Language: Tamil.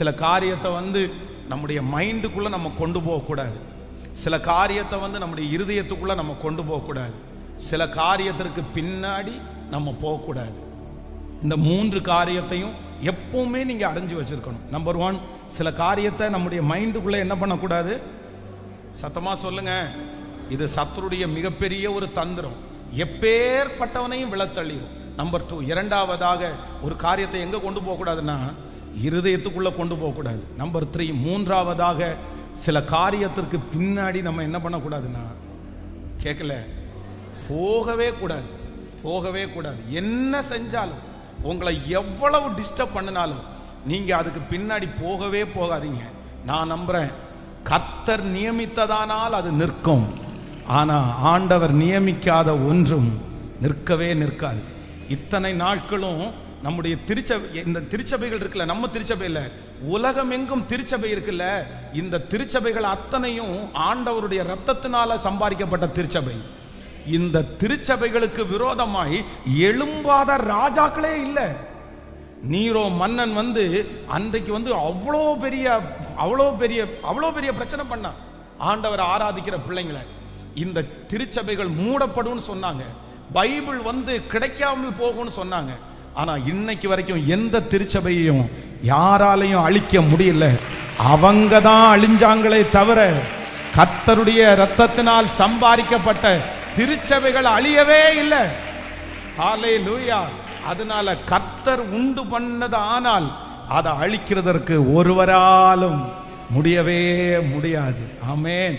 சில காரியத்தை நம்முடைய மைண்டுக்குள்ளே நம்ம கொண்டு போகக்கூடாது. சில காரியத்தை நம்முடைய இருதயத்துக்குள்ளே நம்ம கொண்டு போகக்கூடாது. சில காரியத்திற்கு பின்னாடி நம்ம போகக்கூடாது. இந்த 3 காரியத்தையும் எப்பவுமே நீங்கள் அறிஞ்சு வச்சிருக்கணும். நம்பர் 1, சில காரியத்தை நம்முடைய மைண்டுக்குள்ளே என்ன பண்ணக்கூடாது? சத்தமாக சொல்லுங்க. இது சத்துருடைய மிகப்பெரிய ஒரு தந்திரம், எப்பேற்பட்டவனையும் விழத்தள்ளிடும். நம்பர் 2, இரண்டாவதாக ஒரு காரியத்தை எங்கே கொண்டு போகக்கூடாதுன்னா இருதயத்துக்குள்ளே கொண்டு போகக்கூடாது. நம்பர் 3, மூன்றாவதாக சில காரியத்திற்கு பின்னாடி நம்ம என்ன பண்ணக்கூடாதுன்னா கேட்கல போகவே கூடாது. போகவே கூடாது. என்ன செஞ்சாலும், உங்களை எவ்வளவு டிஸ்டர்ப் பண்ணினாலும் நீங்கள் அதுக்கு பின்னாடி போகவே போகாதீங்க. நான் நம்புகிறேன், கர்த்தர் நியமித்ததானால் அது நிற்கும். ஆனால் ஆண்டவர் நியமிக்காத ஒன்றும் நிற்கவே நிற்காது. இத்தனை நாட்களும் நம்முடைய இந்த திருச்சபைகள் இருக்குல்ல, நம்ம திருச்சபையில் உலகம் எங்கும் திருச்சபை இருக்குல்ல, இந்த திருச்சபைகள் அத்தனையும் ஆண்டவருடைய இரத்தத்தினால சம்பாதிக்கப்பட்ட திருச்சபை. இந்த திருச்சபைகளுக்கு விரோதமாய் எழும்பாத ராஜாக்களே இல்லை. நீரோ மன்னன் அன்றைக்கு அவ்வளோ பெரிய பிரச்சனை பண்ணான் ஆண்டவர் ஆராதிக்கிற பிள்ளைங்களை. இந்த திருச்சபைகள் மூடப்படும் சொன்னாங்க. பைபிள் கிடைக்காமல் போகும்னு சொன்னாங்க. ஆனா இன்னைக்கு வரைக்கும் எந்த திருச்சபையையும் யாராலையும் அழிக்க முடியல. அவங்க தான் அழிஞ்சாங்களே தவிர கர்த்தருடைய இரத்தத்தினால் சம்பாதிக்கப்பட்ட திருச்சபைகள் அழியவே இல்லை. ஹல்லேலூயா. அதனால கர்த்தர் உண்டு பண்ணது, ஆனால் அதை அழிக்கிறதற்கு ஒருவராலும் முடியவே முடியாது. ஆமென்.